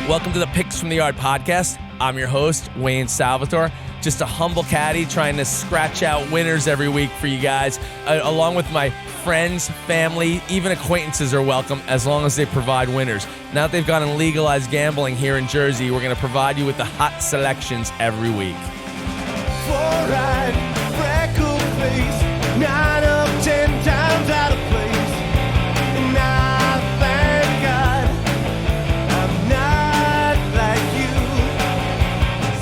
Welcome to the Picks from the Yard podcast. I'm your host, Wayne Salvatore. Just a humble caddy trying to scratch out winners every week for you guys, along with my friends, family, even acquaintances are welcome as long as they provide winners. Now that they've gone and legalized gambling here in Jersey, we're going to provide you with the hot selections every week. Fluoride, freckle face, 9 of 10 times out of place. And I thank God I'm not like you.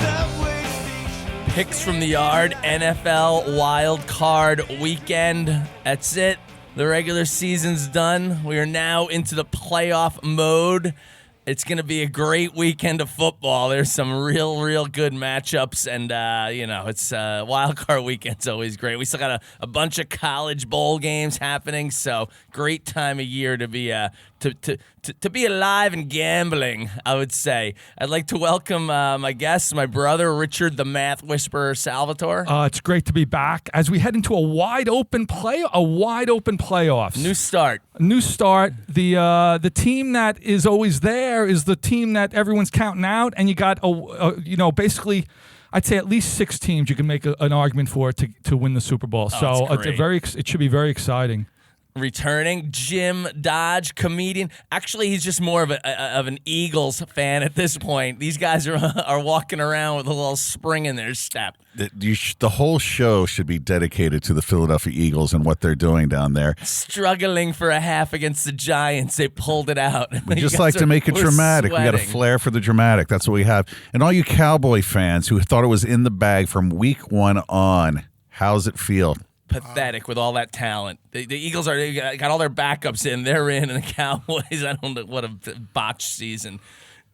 Subway station. Picks from the Yard, NFL wild card weekend. That's it. The regular season's done. We are now into the playoff mode. It's going to be a great weekend of football. There's some real good matchups, and, it's wild card weekend's always great. We still got a bunch of college bowl games happening, so great time of year to be to be alive and gambling, I would say. I'd like to welcome my guest, my brother, Richard the Math Whisperer Salvatore. It's great to be back as we head into a wide open playoffs. New start. The team that is always there is the team that everyone's counting out, and you got basically, I'd say at least 6 teams you can make an argument for to win the Super Bowl. So it should be very exciting. Returning, Jim Dodge, comedian. Actually, he's just more of an Eagles fan at this point. These guys are walking around with a little spring in their step. The whole show should be dedicated to the Philadelphia Eagles and what they're doing down there. Struggling for a half against the Giants, they pulled it out. We just like to make it dramatic. Sweating. We got a flair for the dramatic. That's what we have. And all you Cowboy fans who thought it was in the bag from week 1 on, how's it feel? Pathetic with all that talent. The Eagles got all their backups in. They're in, and the Cowboys, I don't know, what a botched season.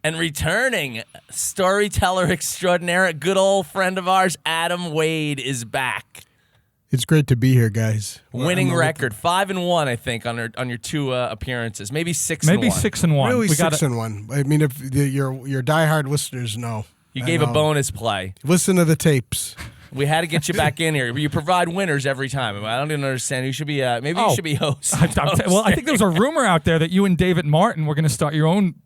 And returning, storyteller extraordinaire, a good old friend of ours, Adam Wade, is back. It's great to be here, guys. Winning record, 5-1, I think, on your 2 appearances. Maybe 6-1. Maybe 6-1. Really 6-1. I mean, if your diehard listeners know. You gave a bonus play. Listen to the tapes. We had to get you back in here. You provide winners every time. I don't even understand. You should be you should be host. Well, I think there was a rumor out there that you and David Martin were going to start your own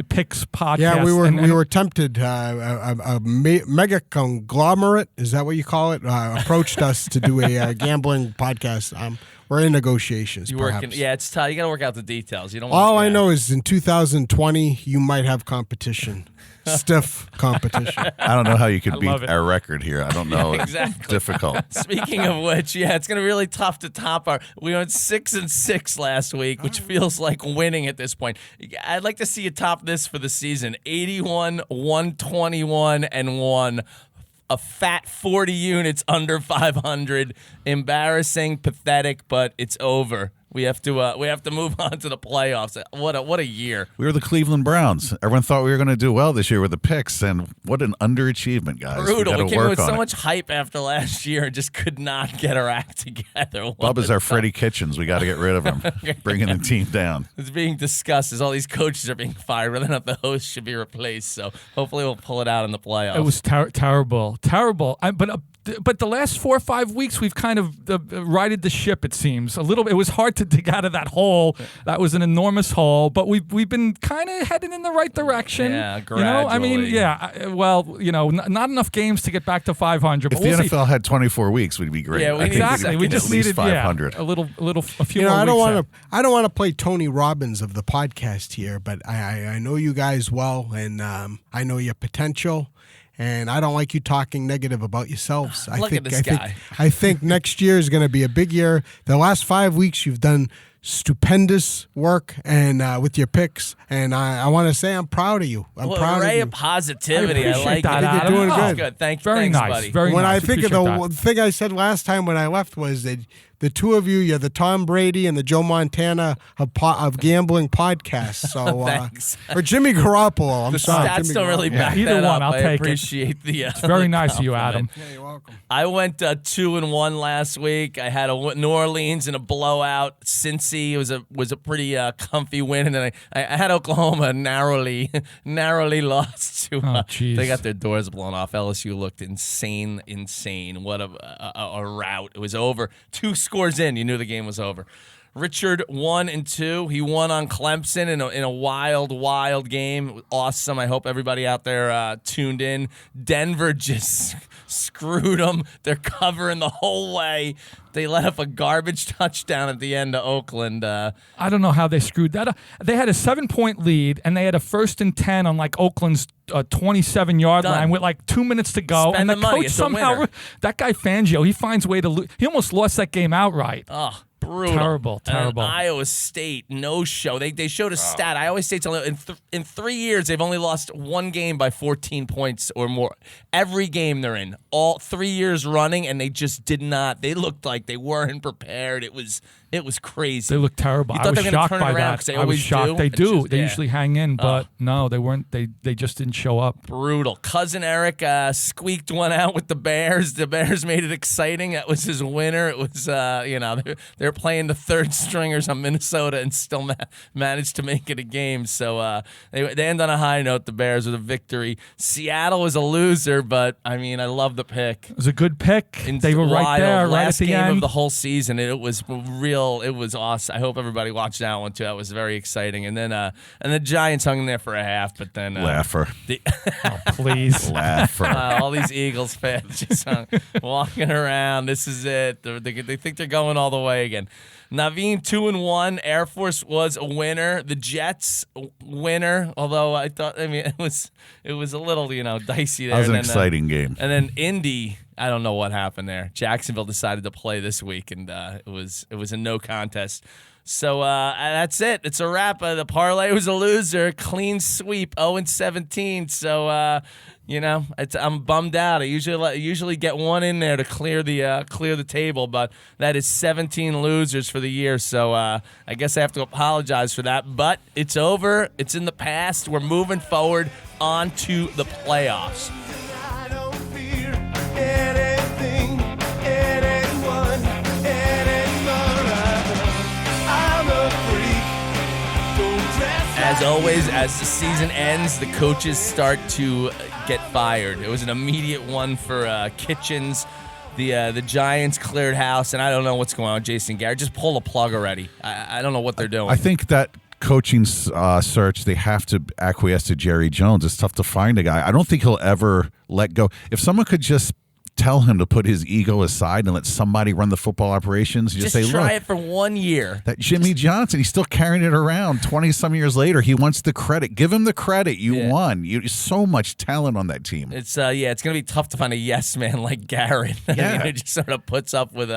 picks podcast. Yeah, we were tempted. A mega conglomerate, is that what you call it? Approached us to do a gambling podcast. We're in negotiations. It's tough. You got to work out the details. You don't. All I know is in 2020 you might have competition. Stiff competition. I don't know how you could beat our record here. I don't know. Yeah, exactly. It's difficult. Speaking of which, it's going to be really tough to top we went 6-6 last week, which feels like winning at this point. I'd like to see you top this for the season. 81, 121, and 1. A fat 40 units under 500. Embarrassing, pathetic, but it's over. We have to move on to the playoffs. What a year. We were the Cleveland Browns. Everyone thought we were going to do well this year with the picks, and what an underachievement, guys. Brutal. We came in with so it. much hype after last year and just could not get our act together. Bubba's our Freddie Kitchens. We got to get rid of him, bringing the team down. It's being discussed as all these coaches are being fired. Whether or not the host should be replaced. So hopefully we'll pull it out in the playoffs. It was terrible. But the last 4 or 5 weeks, we've kind of righted the ship, it seems. It was hard to dig out of that hole. That was an enormous hole, but we've been kind of heading in the right direction. Yeah, gradually. Not enough games to get back to 500. If the NFL had 24 weeks, we'd be great. Yeah, exactly. We just needed 500. A few more I don't want weeks. to play Tony Robbins of the podcast here, but I know you guys well, and I know your potential. And I don't like you talking negative about yourselves. I think next year is going to be a big year. The last 5 weeks you've done stupendous work and with your picks, and I want to say I'm proud of you. I'm proud of you. Ray of positivity. I like that, it. Adam. You're doing good. Thanks, nice, buddy. Very when nice. I think of the thing I said last time when I left was that the two of you, you're the Tom Brady and the Joe Montana of gambling podcasts. So, thanks. Or Jimmy Garoppolo. I'm sorry. Stats Jimmy don't really Garoppolo. back Either that one, up. I'll I take it. appreciate the. It's very nice of you, Adam. Yeah, you're welcome. I went 2-1 last week. I had a New Orleans in a blowout. Cincy was a pretty comfy win, and then I had Oklahoma narrowly lost to. They got their doors blown off. LSU looked insane. What a rout! It was over. 2 scores in, you knew the game was over. Richard 1 and 2. He won on Clemson in a wild game. Awesome. I hope everybody out there tuned in. Denver just screwed them. They're covering the whole way. They let up a garbage touchdown at the end of Oakland. I don't know how they screwed that up. They had a 7-point lead, and they had a 1st and 10 on like Oakland's 27-yard line with like 2 minutes to go. Spend and the money. coach It's a somehow, winner. that guy Fangio, he finds a way to lose. He almost lost that game outright. Oh, brutal. Terrible. And Iowa State, no show. They showed a stat. Iowa State's only in 3 years they've only lost one game by 14 points or more. Every game they're in, all 3 years running, and they just did not. They looked like they weren't prepared. It was crazy. They looked terrible. You I thought was they were gonna shocked turn by it around that. 'cause they I was always shocked. do. They It's do. just- They yeah. usually hang in, but no, they weren't. They just didn't show up. Brutal. Cousin Eric squeaked one out with the Bears. The Bears made it exciting. That was his winner. It was, they're playing the third stringers on Minnesota and still managed to make it a game. So they end on a high note, the Bears, with a victory. Seattle was a loser, but, I mean, I love the pick. It was a good pick. They were right Wild. there, right Last at the game end. of the whole season. It was real. It was awesome. I hope everybody watched that one, too. That was very exciting. And then the Giants hung in there for a half, but then... Laugher. Please. Laugher. All these Eagles fans just walking around. This is it. They think they're going all the way again. Naveen 2-1. Air Force was a winner. The Jets winner. Although it was a little dicey there. That was an And then, exciting game. And then Indy. I don't know what happened there. Jacksonville decided to play this week, and it was a no contest. So that's it. It's a wrap. The parlay was a loser. Clean sweep, 0-17. So I'm bummed out. I usually get one in there to clear the table, but that is 17 losers for the year. So I guess I have to apologize for that. But it's over. It's in the past. We're moving forward on to the playoffs. I don't fear anything, anyone, anymore. I'm a freak. Don't dress As like always, you. as the season ends, the coaches start to get fired. It was an immediate one for Kitchens. The Giants cleared house, and I don't know what's going on with Jason Garrett. Just pull the plug already. I don't know what they're doing. I think that coaching search, they have to acquiesce to Jerry Jones. It's tough to find a guy. I don't think he'll ever let go. If someone could just tell him to put his ego aside and let somebody run the football operations, just say, try look, it for 1 year. that Jimmy Johnson, he's still carrying it around 20-some years later. He wants the credit. Give him the credit. You won. So much talent on that team. It's it's gonna be tough to find a yes man like Garrett. Yeah. Who just sort of puts up with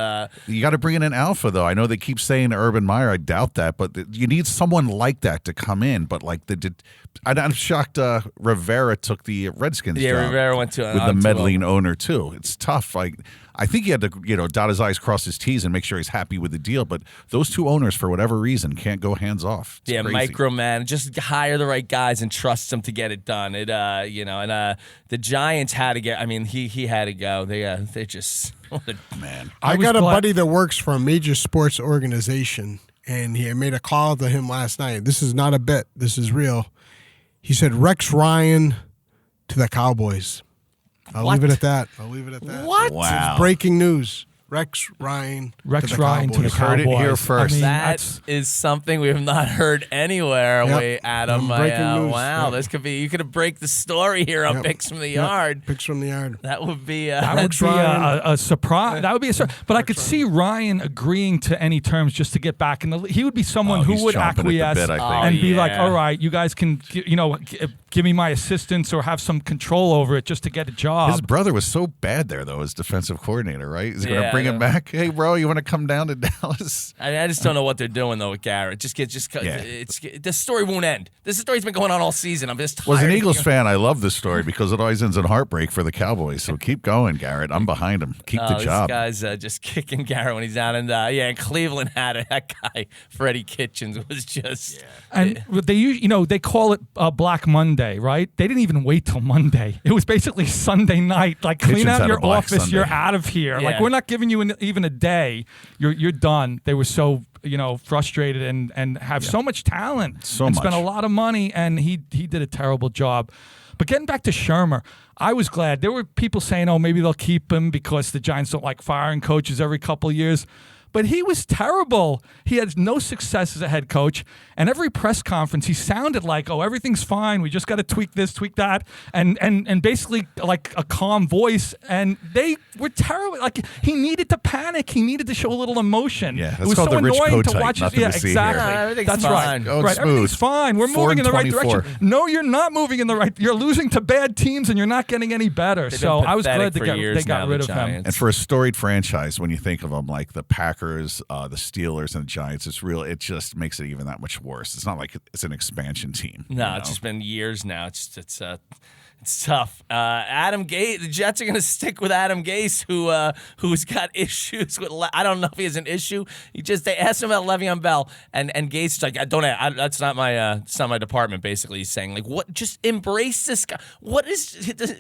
You got to bring in an alpha, though. I know they keep saying Urban Meyer. I doubt that, but you need someone like that to come in. But I'm shocked Rivera took the Redskins job. Rivera went to with the meddling owner too. It's tough. I think he had to, dot his I's, cross his T's, and make sure he's happy with the deal. But those two owners, for whatever reason, can't go hands off. It's crazy. Microman. Just hire the right guys and trust them to get it done. The Giants had to get. I mean, he had to go. They just Man. I was got a glad- buddy that works for a major sports organization, and he made a call to him last night. This is not a bit. This is real. He said Rex Ryan to the Cowboys. I'll leave it at that. what? Wow. It's breaking news. Rex Ryan to the Heard it here Cowboys. first. I mean, That is something we have not heard anywhere. Yep. Wait, Adam. Breaking news. Wow, Yep. this could be. You could have break the story here on Yep. Picks from the Yep. Yard. Picks from the yard. That would be. That would Rex be Ryan. a surprise. That would be a surprise. But I could see Ryan agreeing to any terms just to get back in the league. He would be someone who he's would chomping at the acquiesce bit, I think. and be like, yeah. all right, you guys can, give me my assistance or have some control over it just to get a job. His brother was so bad there, though, as defensive coordinator, right? Is he going Yeah, to bring him yeah. back? Hey, bro, you want to come down to Dallas? I just don't know what they're doing though with Garrett. The story won't end. This story's been going on all season. I'm just tired. As an of Eagles hearing- fan, I love this story because it always ends in heartbreak for the Cowboys. So keep going, Garrett. I'm behind him. Keep the job. This guy's just kicking Garrett when he's out. And Cleveland had it. That guy, Freddie Kitchens, was just. And they call it Black Monday, right? They didn't even wait till Monday. It was basically Sunday night. Like, clean Kitchens out had your a Black office. Sunday. You're out of here. Yeah. Like, we're not giving you even a day. You're done. They were so frustrated and have so much talent. So and much. spent a lot of money, and he did a terrible job. But getting back to Shermer, I was glad. There were people saying, oh, maybe they'll keep him because the Giants don't like firing coaches every couple of years. but he was terrible. He had no success as a head coach, and every press conference he sounded like, "Oh, everything's fine. We just got to tweak this, tweak that," and basically like a calm voice. And they were terrible. Like he needed to panic. He needed to show a little emotion. Yeah, that's it was called so the Rich annoying to Kotite. watch. Nothing Yeah, to see exactly. here. Everything's That's fine. right. Oh, Right, smooth. everything's fine. We're moving in the right 4-24. direction. No, you're not moving in the right. You're losing to bad teams, and you're not getting any better. They've So been I was glad pathetic for years they got now, rid the of him. Giants. And for a storied franchise, when you think of them like the Packers, the Steelers, and the Giants, it just makes it even that much worse. It's not like it's an expansion team. No, it's just been years now. It's tough. Adam Gase, the Jets are going to stick with Adam Gase, who's got issues with. I don't know if he has an issue. They asked him about Le'Veon Bell, and Gase is like, that's not my department. Basically, he's saying like, what? Just embrace this guy. What is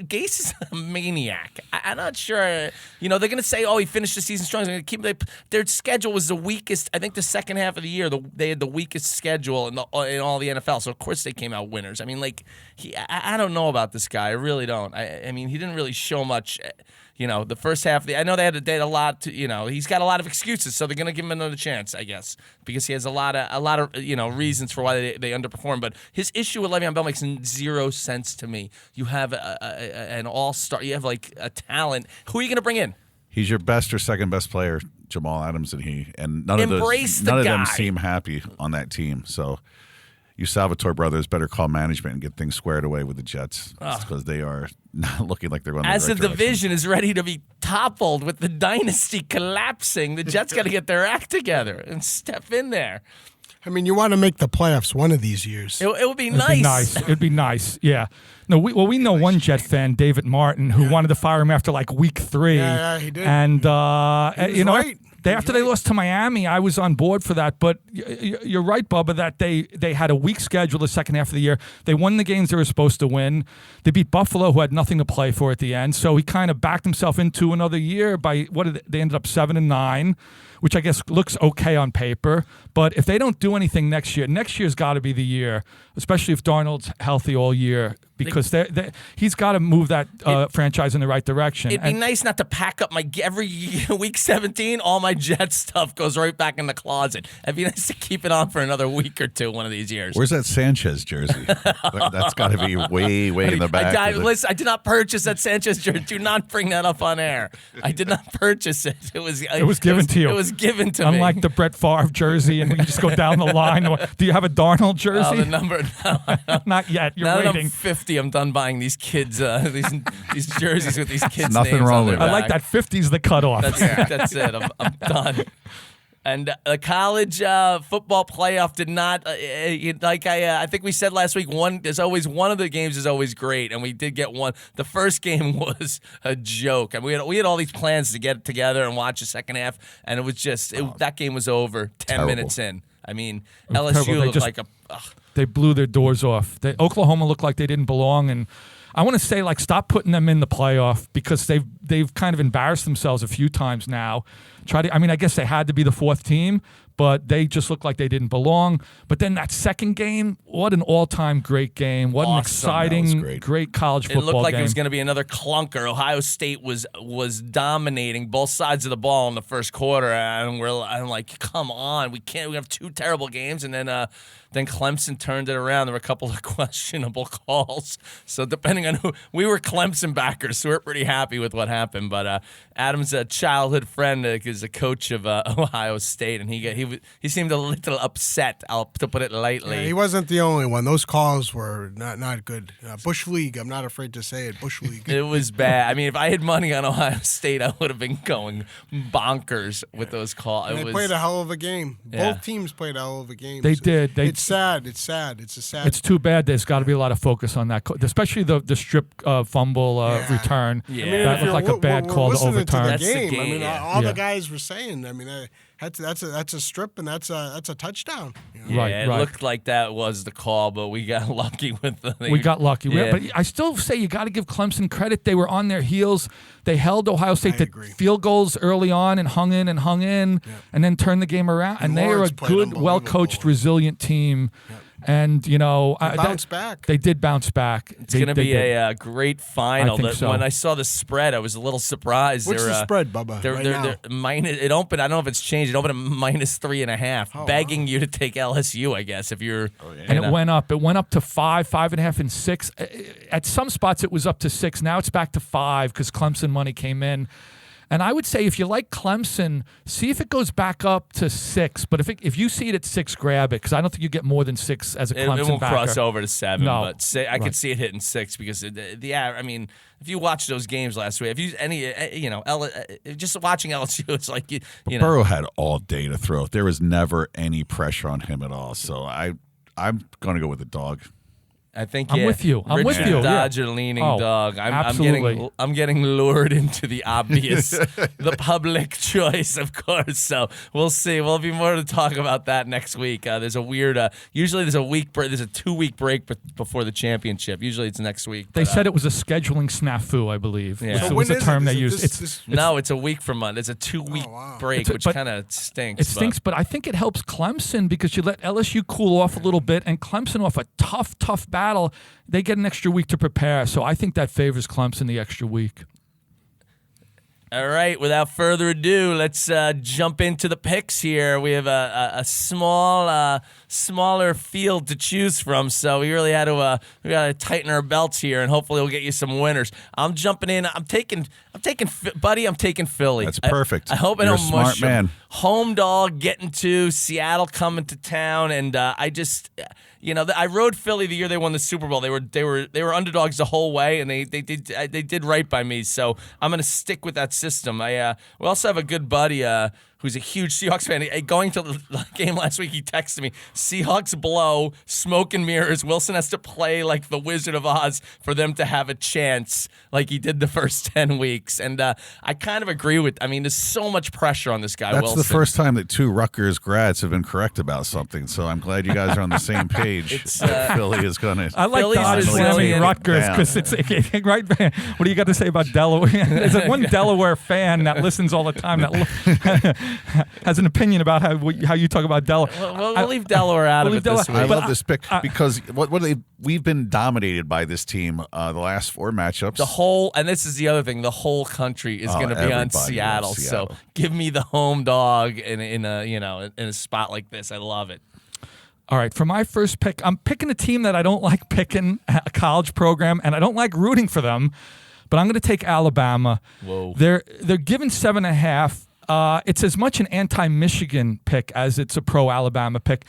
Gase is a maniac. I'm not sure. They're going to say, oh, he finished the season strong. They're going to keep their schedule was the weakest. I think the second half of the year they had the weakest schedule in all the NFL. So of course they came out winners. I mean, like I don't know about this guy. I really don't. I mean, he didn't really show much. The first half. I know they had a lot to. He's got a lot of excuses, so they're going to give him another chance, I guess, because he has a lot of reasons for why they underperform. But his issue with Le'Veon Bell makes zero sense to me. You have an all-star. You have like a talent. Who are you going to bring in? He's your best or second best player, Jamal Adams, and none of them seem happy on that team. So. You Salvatore brothers better call management and get things squared away with the Jets because they are not looking like they're going. As the right the division is ready to be toppled with the dynasty collapsing, the Jets got to get their act together and step in there. I mean, you want to make the playoffs one of these years. It would be nice. It'd be nice. Yeah. No, we know one Jet fan, David Martin, who wanted to fire him after like week 3. Yeah, he did. And He was right. After they lost to Miami, I was on board for that. But you're right, Bubba, that they had a weak schedule the second half of the year. They won the games they were supposed to win. They beat Buffalo, who had nothing to play for at the end. So he kind of backed himself into another year by they ended up 7-9, which I guess looks okay on paper. But if they don't do anything next year's got to be the year, especially if Darnold's healthy all year. Because he's got to move that franchise in the right direction. It'd be nice not to pack up every week 17. All my Jets stuff goes right back in the closet. It'd be nice to keep it on for another week or two one of these years. Where's that Sanchez jersey? That's got to be way in the back. Listen, I did not purchase that Sanchez jersey. Do not bring that up on air. I did not purchase it. It was given to you. It was given to me. Unlike the Brett Favre jersey, and we just go down the line. Do you have a Darnold jersey? Oh, the number. No. Not yet. You're now waiting. That I'm 50, I'm done buying these kids these jerseys with these kids' Nothing names wrong on with their I like back. that 50's the cutoff. That's it. I'm done. And the college football playoff did not I think we said last week. There's always one of the games is always great, and we did get one. The first game was a joke. I mean, we had all these plans to get together and watch the second half, and it was just that game was over 10 minutes in. I mean, LSU looked like a. They blew their doors off. Oklahoma looked like they didn't belong, and I want to say, like, stop putting them in the playoff because they've kind of embarrassed themselves a few times now. I guess they had to be the fourth team, but they just looked like they didn't belong. But then that second game, what an all-time great game. What an exciting, great college football game. It looked like it was going to be another clunker. Ohio State was dominating both sides of the ball in the first quarter, and I'm like, come on, we have two terrible games, and then Clemson turned it around. There were a couple of questionable calls. So depending on who, we were Clemson backers, so we're pretty happy with what happened. But Adam's a childhood friend, is a coach of Ohio State, and he seemed a little upset, to put it lightly. Yeah, he wasn't the only one. Those calls were not good. Bush League, I'm not afraid to say it, Bush League. It was bad. I mean, if I had money on Ohio State, I would have been going bonkers with those calls. They played a hell of a game. Yeah. Both teams played a hell of a game. They did. It's sad. It's sad. It's a sad. It's too bad. There's got to be a lot of focus on that, especially the strip fumble return. Yeah. I mean, that looked like a bad call to overturn. That's the game. game. I mean, Yeah. all the guys were saying. I mean, that's a strip and that's a touchdown. Yeah, Right, it right. looked like that was the call, but we got lucky with the thing. We got lucky. Yeah. But I still say you got to give Clemson credit. They were on their heels. They held Ohio State to agree. field goals early on and hung in, and then turned the game around. And they are Lawrence a played good, unbelievable. well-coached, resilient team. And, you know, bounce back. They did bounce back. It's going to be a great final. I think so. When I saw the spread, I was a little surprised. What's the spread, Bubba? They're minus. It opened. I don't know if it's changed. It opened at -3.5, begging you to take LSU. I guess if you're. And it went up. It went up to 5, 5.5, and 6. At some spots, it was up to 6. Now it's back to 5 because Clemson money came in. And I would say if you like Clemson, see if it goes back up to 6. But if you see it at 6, grab it because I don't think you get more than 6 as a Clemson It won't backer. cross over to 7. No. But I could see it hitting 6 because I mean, if you watch those games last week, if you just watching LSU, it's like you know. Burrow had all day to throw. There was never any pressure on him at all. So I'm going to go with the dog. I think I'm with you. I'm with you. Dodger leaning dog. Absolutely. I'm getting lured into the obvious, the public choice, of course. So we'll see. We'll be more to talk about that next week. There's a weird. Usually there's a week break. There's a 2-week break before the championship. Usually it's next week. They said it was a scheduling snafu, I believe. Yeah. So it was a term they used. It's a week from Monday. It's a 2-week break, which kind of stinks. It stinks, but I think it helps Clemson because you let LSU cool off a little bit, and Clemson off a tough battle. They get an extra week to prepare, so I think that favors Clemson the extra week. All right, without further ado, let's jump into the picks here. We have a smaller field to choose from, so we really had to we got to tighten our belts here, and hopefully we'll get you some winners. I'm jumping in. I'm taking Philly. That's perfect. I hope I You're a don't smart mush 'em. man. Home dog getting to Seattle coming to town, and I just. I rode Philly the year they won the Super Bowl. They were underdogs the whole way, and they did right by me. So I'm gonna stick with that system. We also have a good buddy who's a huge Seahawks fan. Going to the game last week, he texted me, Seahawks blow, smoke and mirrors. Wilson has to play like the Wizard of Oz for them to have a chance like he did the first 10 weeks. And I kind of agree with, there's so much pressure on this guy, That's Wilson. the first time that 2 Rutgers grads have been correct about something, so I'm glad you guys are on the same page. Philly is going to. I like Philly's Dodge slamming resilient. Rutgers because it's right. What do you got to say about Delaware? There's one Delaware fan that listens all the time that has an opinion about how you talk about Delaware. We'll leave Delaware out of it this week. I love this pick because we've been dominated by this team the last 4 matchups. And this is the other thing, the whole country is going to be on Seattle. loves Seattle. So give me the home dog in a spot like this. I love it. All right, for my first pick, I'm picking a team that I don't like picking, a college program, and I don't like rooting for them, but I'm going to take Alabama. Whoa. They're given 7.5. It's as much an anti-Michigan pick as it's a pro-Alabama pick.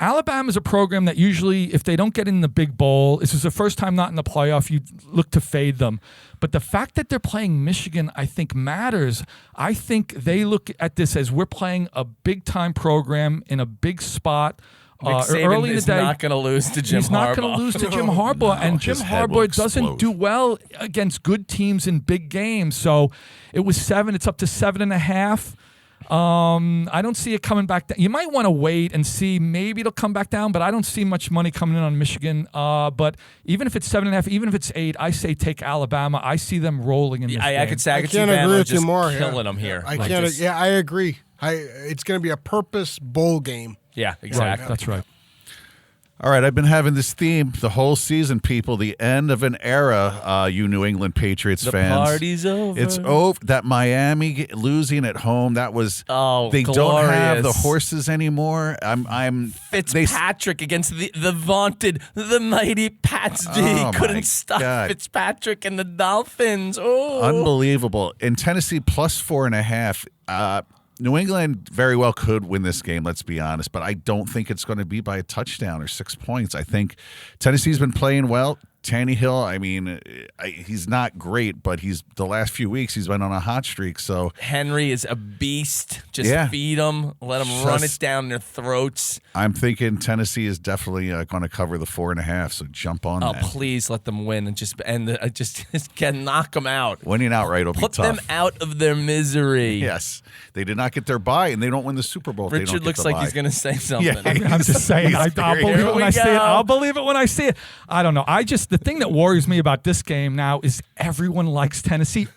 Alabama is a program that usually, if they don't get in the big bowl, this is the first time not in the playoff, you look to fade them. But the fact that they're playing Michigan, I think, matters. I think they look at this as we're playing a big-time program in a big spot. Early in the day, not going to lose to Jim Harbaugh. He's not going to lose to Jim Harbaugh, and Jim Harbaugh doesn't do well against good teams in big games. So it was 7. It's up to 7.5. I don't see it coming back down. You might want to wait and see. Maybe it'll come back down, but I don't see much money coming in on Michigan. But even if it's 7.5, even if it's 8, I say take Alabama. I see them rolling in this game. I could say I could see agree Bama with just you more. killing them here. I agree. It's going to be a purpose bowl game. Yeah, exactly. Right, that's right. All right, I've been having this theme the whole season, people. The end of an era, you New England Patriots The fans. party's over. It's over. That Miami losing at home, that was. They glorious. don't have the horses anymore. Fitzpatrick against the vaunted, the mighty Pats D. Oh, couldn't my stop God. Fitzpatrick and the Dolphins. Oh, Unbelievable. In Tennessee, plus 4.5. New England very well could win this game, let's be honest, but I don't think it's going to be by a touchdown or 6 points. I think Tennessee's been playing well. Tannehill, he's not great, but the last few weeks he's been on a hot streak. So Henry is a beast. Just feed them, let them run it down their throats. I'm thinking Tennessee is definitely going to cover the 4.5. So jump on that. Oh, please let them win and just can knock them out. Winning outright will be tough. Put them out of their misery. Yes, they did not get their bye, and they don't win the Super Bowl. Richard looks like he's going to say something. Yeah, I'm just saying. I'll believe it when I see it. I'll believe it when I see it. I don't know. The thing that worries me about this game now is everyone likes Tennessee.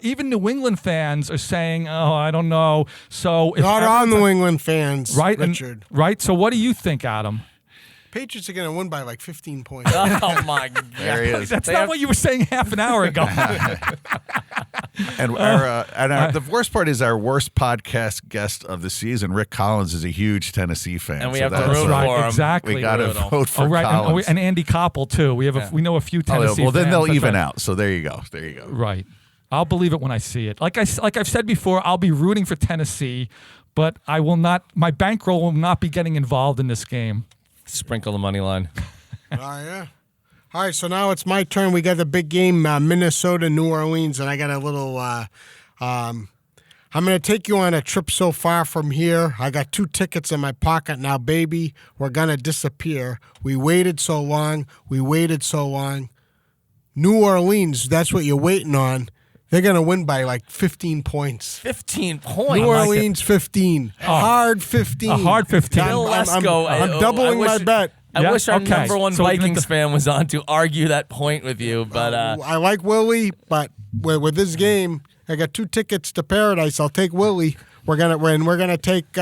Even New England fans are saying, "Oh, I don't know." So Not all New England fans, right? Richard. Right. So what do you think, Adam? Patriots are going to win by like 15 points. Oh my God! There he is. That's not what you were saying half an hour ago. And the worst part is our worst podcast guest of the season, Rick Collins, is a huge Tennessee fan. And we have to that's root for him. Exactly. We got to vote for Collins. And Andy Koppel too. We know a few Tennessee. Well, then fans. they'll That's even right. out. So there you go. Right. I'll believe it when I see it. Like I've said before, I'll be rooting for Tennessee, but I will not. My bankroll will not be getting involved in this game. Sprinkle the money line. Oh, yeah. All right, so now it's my turn. We got the big game, Minnesota, New Orleans, and I got a little I'm going to take you on a trip so far from here. I got 2 tickets in my pocket now, baby. We're going to disappear. We waited so long. New Orleans, that's what you're waiting on. They're going to win by like 15 points. 15 points. New Orleans, 15. Hard 15. A hard 15. I'm doubling my bet. I wish our okay. number one So Vikings fan was on to argue that point with you, but I like Willie, but with this game, I got 2 tickets to paradise. I'll take Willie. We're gonna take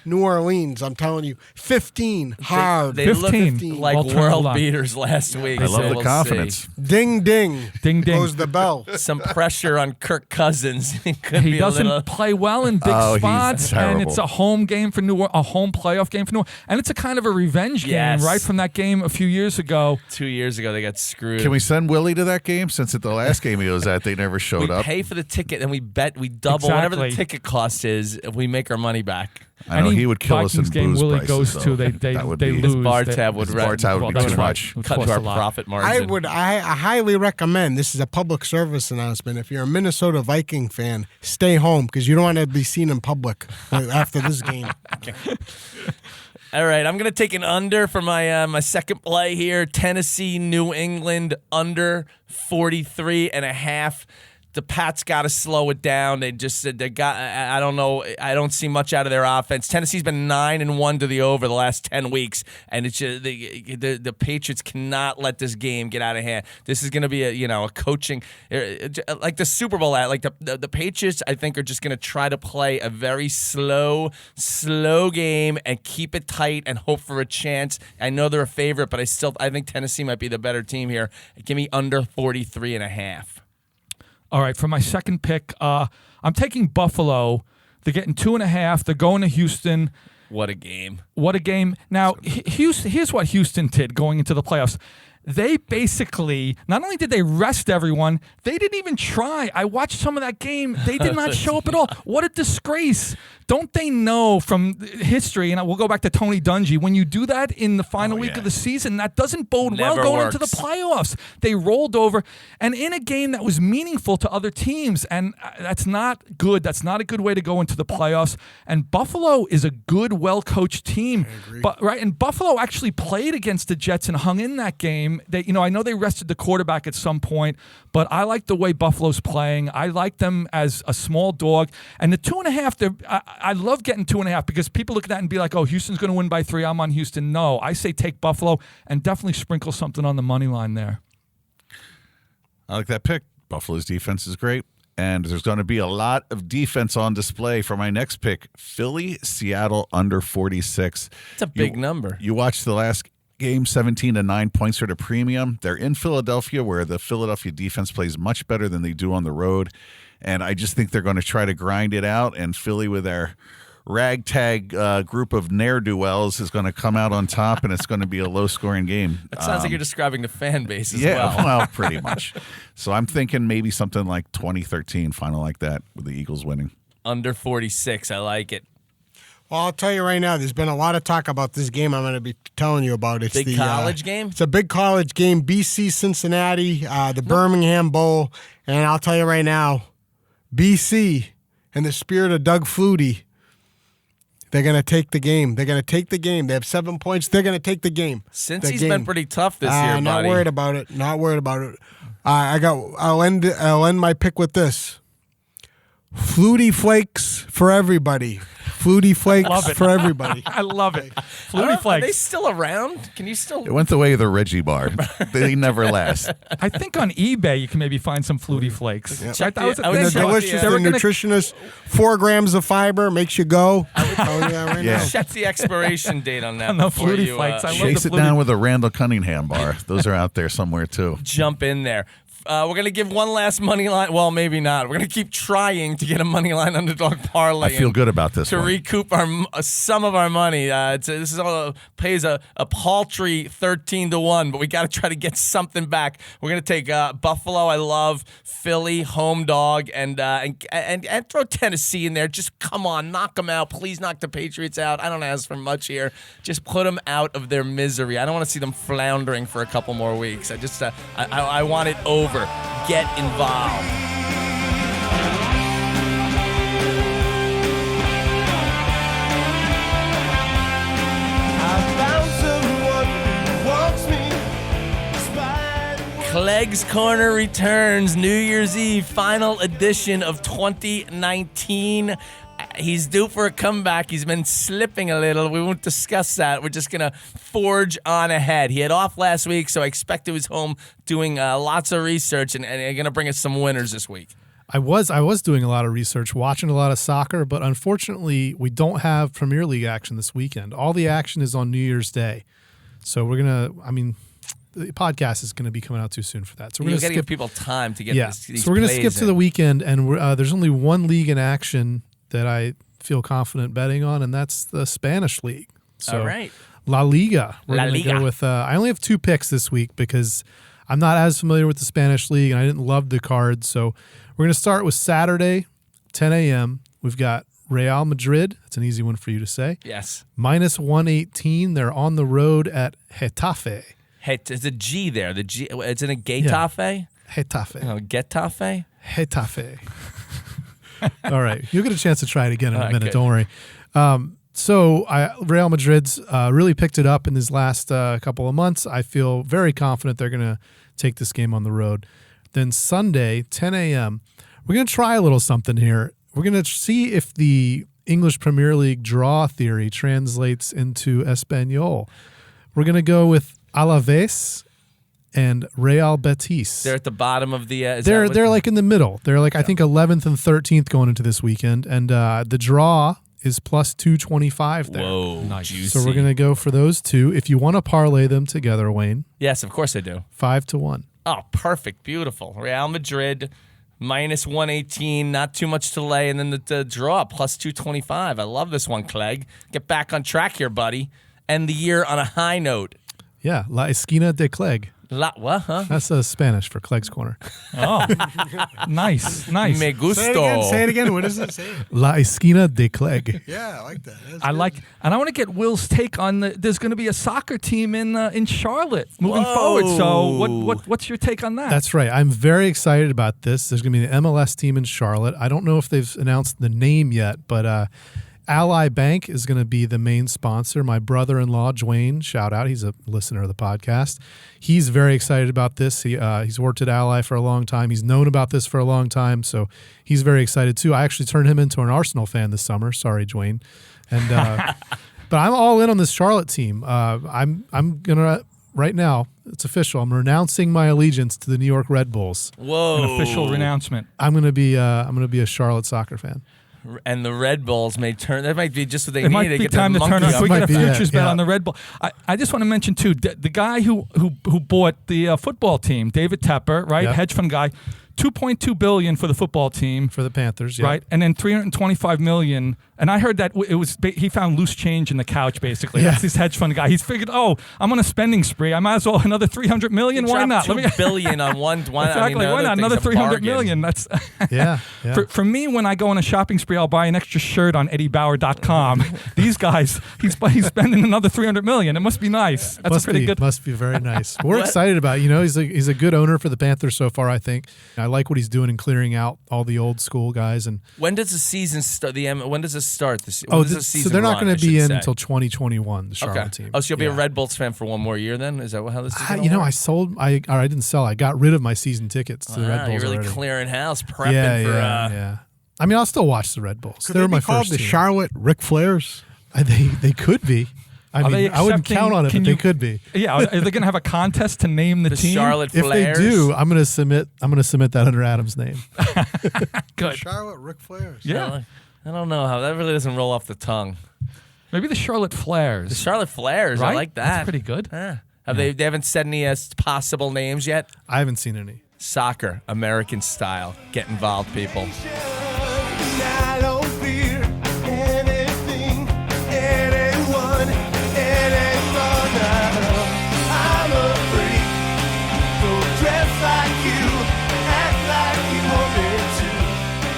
New Orleans. I'm telling you, 15 hard. They 15 looked like Well, turn world it on. beaters last week. I so love the we'll confidence. Ding ding Ding, ding. goes the bell. see. Some pressure on Kirk Cousins. It could He be doesn't a little. play well in big Oh, he's spots, and terrible. it's a home game for a home playoff game for New Orleans, and it's a kind of a revenge Yes. game, right, from that game a few years ago. 2 years ago, they got screwed. Can we send Willie to that game since at the last game he was at, they never showed We up? pay for the ticket and we double whatever the Exactly. ticket cost is. If we make our money back. I know Any he would kill us in Vikings game booze Willie prices, goes though. to, they That would they be- lose. Bar They- tab would His bar tab would be that's too right. much. It would Cut cost to our a lot. profit margin. I highly recommend. This is a public service announcement. If you're a Minnesota Viking fan, stay home because you don't want to be seen in public after this game. All right, I'm going to take an under for my second play here. Tennessee, New England, under 43.5. The Pats got to slow it down. They just said I don't know. I don't see much out of their offense. Tennessee's been 9-1 to the over the last 10 weeks, and it's just, the Patriots cannot let this game get out of hand. This is going to be a coaching like the Super Bowl. Like the Patriots, I think, are just going to try to play a very slow game and keep it tight and hope for a chance. I know they're a favorite, but I think Tennessee might be the better team here. Give me under 43.5. All right, for my second pick, I'm taking Buffalo. They're getting 2.5. They're going to Houston. What a game. What a game. Now, Houston. Here's what Houston did going into the playoffs. They basically, not only did they rest everyone, they didn't even try. I watched some of that game. They did not show up at all. What a disgrace. Don't they know from history, and we'll go back to Tony Dungy, when you do that in the final week of the season, that doesn't bode well Never going works. into the playoffs. They rolled over, and in a game that was meaningful to other teams, and that's not good. That's not a good way to go into the playoffs. And Buffalo is a good, well-coached team. But right, and Buffalo actually played against the Jets and hung in that game. I know they rested the quarterback at some point, but I like the way Buffalo's playing. I like them as a small dog. And the 2.5, I love getting 2.5 because people look at that and be like, oh, Houston's going to win by 3. I'm on Houston. No, I say take Buffalo and definitely sprinkle something on the money line there. I like that pick. Buffalo's defense is great. And there's going to be a lot of defense on display for my next pick. Philly, Seattle, under 46. It's a big number. You watched the last game, 17-9 points are the premium. They're in Philadelphia, where the Philadelphia defense plays much better than they do on the road. And I just think they're going to try to grind it out. And Philly, with their ragtag group of ne'er-do-wells, is going to come out on top, and it's going to be a low-scoring game. That sounds like you're describing the fan base as Yeah, well. well, pretty much. So I'm thinking maybe something like 2013, final like that, with the Eagles winning. Under 46. I like it. Well, I'll tell you right now, there's been a lot of talk about this game I'm going to be telling you about. It's Big the college game? It's a big college game, BC Cincinnati, the Birmingham Bowl. And I'll tell you right now, BC, in the spirit of Doug Flutie, they're going to take the game. They're going to take the game. They have 7 points. They're going to take the game. Since he's been pretty tough this year, not buddy. worried about it. Not worried about it. I'll end my pick with this. Flutie Flakes for everybody. Flutie Flakes for everybody. I love it. Flutie Are they Flakes. still around? Can you still? It went the way of the Reggie bar. They never last. I think on eBay you can maybe find some Flutie Flakes. Check That was the- a I would thing. And they're check delicious the- and nutritious. 4 grams of fiber makes you go. Right Yeah. now. Check the expiration date on that. On the before Flutie you, Flakes. I love Chase the it Flutie. down with a Randall Cunningham bar. Those are out there somewhere too. jump in there. We're going to give one last money line. Well, maybe not. We're going to keep trying to get a money line underdog parlay. I feel good about this to one. recoup some of our money. This is all pays a paltry 13-1, but we got to try to get something back. We're gonna take Buffalo. I love Philly home dog and throw Tennessee in there. Just come on, knock them out. Please knock the Patriots out. I don't ask for much here. Just put them out of their misery. I don't want to see them floundering for a couple more weeks. I just I want it over. Get involved. Clegg's Corner returns New Year's Eve, final edition of 2019. He's due for a comeback. He's been slipping a little. We won't discuss that. We're just going to forge on ahead. He had off last week, so I expect he was home doing lots of research and going to bring us some winners this week. I was doing a lot of research, watching a lot of soccer, but unfortunately, we don't have Premier League action this weekend. All the action is on New Year's Day. So we're going to, the podcast is going to be coming out too soon for that. So we're going to give people time to get these So we're going to plays skip to in. the weekend, and there's only one league in action that I feel confident betting on, and that's the Spanish league. So All right. La Liga. We're La going to Liga. go with. I only have 2 picks this week because I'm not as familiar with the Spanish league, and I didn't love the cards. So we're going to start with Saturday, 10 a.m. We've got Real Madrid. That's an easy one for you to say. Yes. Minus 118. They're on the road at Getafe. Hey, there's a G there. The G. It's in a Getafe. Getafe. Oh, Getafe. Getafe. All right. You'll get a chance to try it again in a minute. good. Don't worry. Real Madrid's really picked it up in these last couple of months. I feel very confident they're going to take this game on the road. Then Sunday, 10 a.m., we're going to try a little something here. We're going to see if the English Premier League draw theory translates into Espanol. We're going to go with Alaves and Real Betis. They're at the bottom of the. They're like in the middle. They're like, I think, 11th and 13th going into this weekend. And the draw is plus 225 there. Whoa, Nice. juicy. So we're going to go for those two. If you want to parlay them together, Wayne, Yes, of course I do. 5-1. Oh, perfect, beautiful. Real Madrid minus 118, not too much to lay, and then the draw plus 225. I love this one, Clegg. Get back on track here, buddy. End the year on a high note. Yeah, La Esquina de Clegg. What, huh? That's Spanish for Clegg's Corner. Oh, nice. Me gusto. Say it again. What does it say? La Esquina de Clegg. Yeah, I like that. That's I good. like, and I want to get Will's take on there's going to be a soccer team in Charlotte moving Whoa. forward. So what's your take on that? That's right. I'm very excited about this. There's going to be an MLS team in Charlotte. I don't know if they've announced the name yet, but Ally Bank is going to be the main sponsor. My brother-in-law, Dwayne, shout out. He's a listener of the podcast. He's very excited about this. He's worked at Ally for a long time. He's known about this for a long time, so he's very excited too. I actually turned him into an Arsenal fan this summer. Sorry, Dwayne. And but I'm all in on this Charlotte team. I'm gonna right now. It's official. I'm renouncing my allegiance to the New York Red Bulls. Whoa. An official renouncement. I'm gonna be a Charlotte soccer fan. And the Red Bulls may turn. That might be just what they It need might to be get time the to turn monkey on. up. We get a Might be it, futures bet yeah. on the Red Bull. I just want to mention too the guy who bought the football team, David Tepper, right, Yep. hedge fund guy, $2.2 billion for the football team, For the Panthers, yeah. right, and then $325 million. And I heard that it was he found loose change in the couch. Basically, Yeah. that's his hedge fund guy. He's figured, I'm on a spending spree. I might as well another $300 million. Why not? $2 billion on one. Exactly. Why not another $300 million? That's Yeah. For me, when I go on a shopping spree, I'll buy an extra shirt on EddieBauer.com. These guys, he's spending another $300 million. It must be nice. That's must a pretty be, good. Must be very nice. We're excited about it. You know, he's a good owner for the Panthers so far, I think. I like what he's doing in clearing out all the old school guys. And When does the season start? When does it start? When does the so season they're not run, going I to be should in say? until 2021, the Charlotte Okay. team. Oh, so you'll be a Yeah. Red Bulls fan for one more year then? Is that how this is going to You know, work? I didn't sell. I got rid of my season tickets to the Red Bulls You're really already. clearing house, prepping Yeah, for yeah, yeah. I mean, I'll still watch the Red Bulls. Could They're they my be called first the team. Charlotte Ric Flairs? They could be. I mean, I wouldn't count on it, but they could be. Yeah, are they going to have a contest to name the team? Charlotte If Flares. they do, I'm going to submit that under Adam's name. Good. Charlotte Ric Flairs. Yeah. I don't know how that really doesn't roll off the tongue. Maybe the Charlotte Flares. The Charlotte Flares. Right? I like that. That's pretty good. Yeah. They haven't said any possible names yet? I haven't seen any. Soccer, American style. Get involved, people. And I don't fear anything, anyone, anyone. I'm a freak, so dress like you, act like you want me to.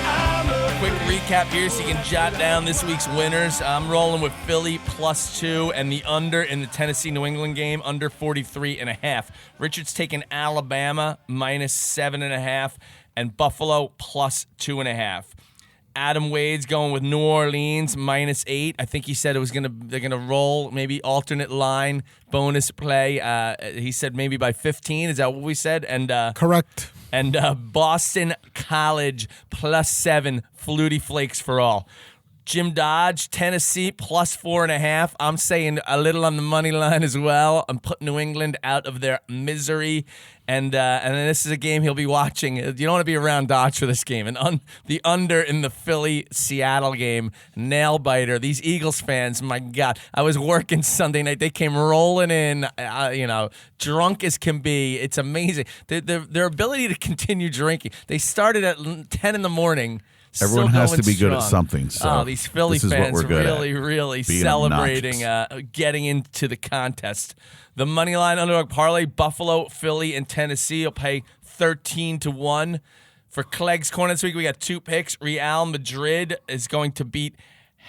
I'm a Quick recap here so you can jot down this week's winners. I'm rolling with Philly +2 and the under in the Tennessee-New England game, under 43.5. Richard's taking Alabama -7.5 and Buffalo +2.5. Adam Wade's going with New Orleans -8. I think he said they're gonna roll maybe alternate line bonus play. He said maybe by 15. Is that what we said? And Correct. and Boston College +7, Flutie Flakes for all. Jim Dodge, Tennessee +4.5. I'm saying a little on the money line as well. I'm putting New England out of their misery. And then this is a game he'll be watching. You don't want to be around Dodge for this game. And the under in the Philly-Seattle game, nail biter. These Eagles fans, my God. I was working Sunday night. They came rolling in, drunk as can be. It's amazing. Their ability to continue drinking. They started at 10 in the morning. Everyone still has to going be good at strong. something. So these Philly this is what fans we're good at. really Being celebrating getting into the contest. The money line underdog parlay: Buffalo, Philly, and Tennessee will pay 13-1. For Clegg's Corner this week, we got 2 picks. Real Madrid is going to beat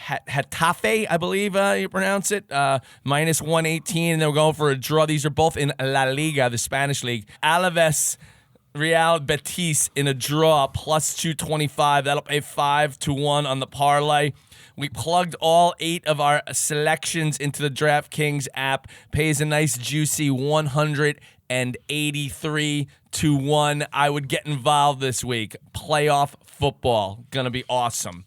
Getafe, I believe you pronounce it, -118, and they're going for a draw. These are both in La Liga, the Spanish league. Alaves, Real Betis in a draw, +225. That'll pay 5-1 on the parlay. We plugged all 8 of our selections into the DraftKings app. Pays a nice juicy 183-1. I would get involved this week. Playoff football. Gonna be awesome.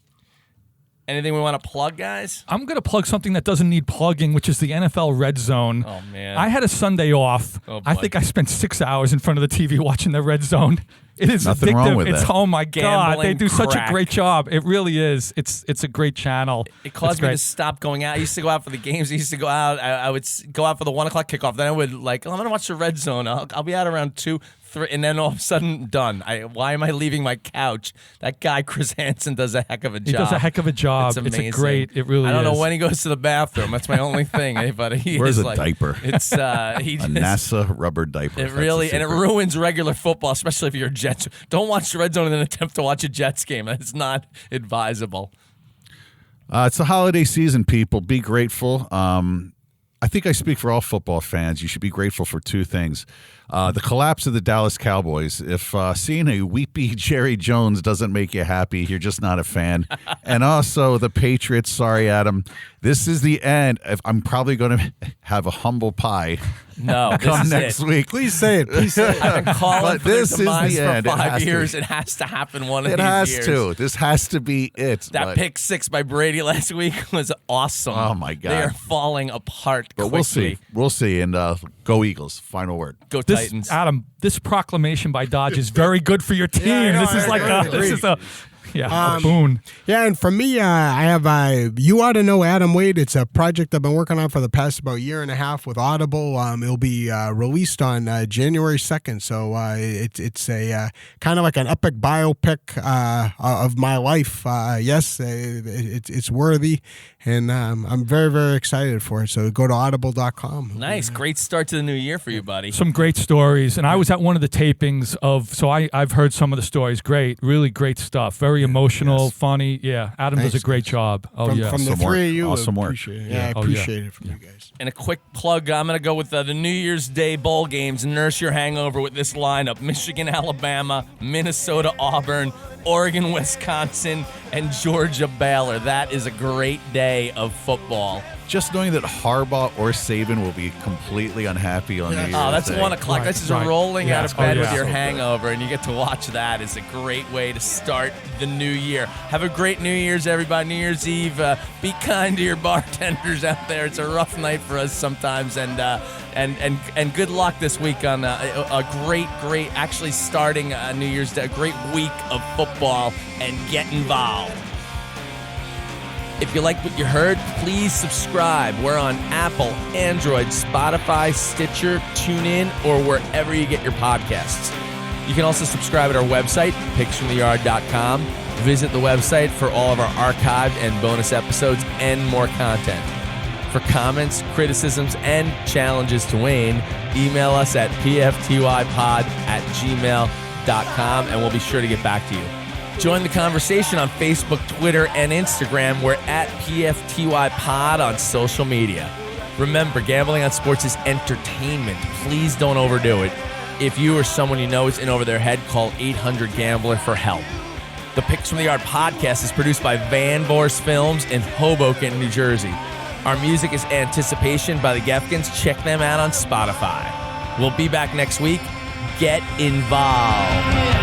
Anything we want to plug, guys? I'm going to plug something that doesn't need plugging, which is the NFL Red Zone. Oh, man. I had a Sunday off. Oh, I boy. think I spent 6 hours in front of the TV watching the Red Zone. It is Nothing addictive. wrong with it's that. Oh my God, they Gambling do such a crack. great job. It really is. It's a great channel. It caused It's me great. to stop going out. I used to go out for the games. I used to go out. I would go out for the 1 o'clock kickoff. Then I would I'm going to watch the Red Zone. I'll be out around 2, 3, and then all of a sudden, done. Why am I leaving my couch? That guy, Chris Hansen, does a heck of a job. He does a heck of a job. It's amazing. It really is. I don't know when he goes to the bathroom. That's my only thing. But he Where's is a diaper? It's A NASA rubber diaper. It That's really the and it secret. ruins regular football, especially if you're a Jets. Don't watch the Red Zone in an attempt to watch a Jets game. It's not advisable. It's the holiday season, people. Be grateful. I think I speak for all football fans. You should be grateful for 2 things. The collapse of the Dallas Cowboys. If seeing a weepy Jerry Jones doesn't make you happy, you're just not a fan. And also the Patriots. Sorry, Adam. This is the end. I'm probably going to have a humble pie No, this come is next it. week. Please say it. Please say it. I've been calling But for this this is the demise end. for It 5 has to. years. It has to happen one of It these has years. to. This has to be it. That But- pick 6 by Brady last week was awesome. Oh, my God. They are falling apart But quickly. we'll see. We'll see. And go Eagles. Final word. Go This, Titans. Adam, this proclamation by Dodge is very good for your team. I know, this is I like agree. this is a boon. Yeah, and for me, I have You Ought to Know Adam Wade. It's a project I've been working on for the past about year and a half with Audible. It'll be released on January 2nd, so it's a kind of like an epic biopic of my life. Yes, it's worthy, and I'm very, very excited for it. So go to audible.com. Nice. Great start to the new year for you, buddy. Some great stories, and I was at one of the tapings of. So I've heard some of the stories. Great, really great stuff. Very emotional, funny. Yeah, Adam does a great job. Oh From, yeah, from the Awesome work. 3 of you, Awesome work. appreciate it. Yeah. Yeah, I Oh, appreciate it from you guys. And a quick plug, I'm going to go with the New Year's Day bowl games. Nurse your hangover with this lineup. Michigan, Alabama, Minnesota, Auburn, Oregon, Wisconsin, and Georgia, Baylor. That is a great day of football. just knowing that Harbaugh or Saban will be completely unhappy on New Year's Oh, that's Day. 1 o'clock. Right, That's just right. rolling Yeah. out of bed Oh, with yeah. your So hangover, and you get to watch that. It's a great way to start the new year. Have a great New Year's, everybody. New Year's Eve. Be kind to your bartenders out there. It's a rough night for us sometimes, and good luck this week on a great, actually starting New Year's Day, a great week of football, and get involved. If you like what you heard, please subscribe. We're on Apple, Android, Spotify, Stitcher, TuneIn, or wherever you get your podcasts. You can also subscribe at our website, picksfromtheyard.com. Visit the website for all of our archived and bonus episodes and more content. For comments, criticisms, and challenges to Wayne, email us at pftypod@gmail.com, and we'll be sure to get back to you. Join the conversation on Facebook, Twitter, and Instagram. We're at PFTY Pod on social media. Remember, gambling on sports is entertainment. Please don't overdo it. If you or someone you know is in over their head, call 800-GAMBLER for help. The Picks from the Yard podcast is produced by Van Voors Films in Hoboken, New Jersey. Our music is Anticipation by the Gefkins. Check them out on Spotify. We'll be back next week. Get involved.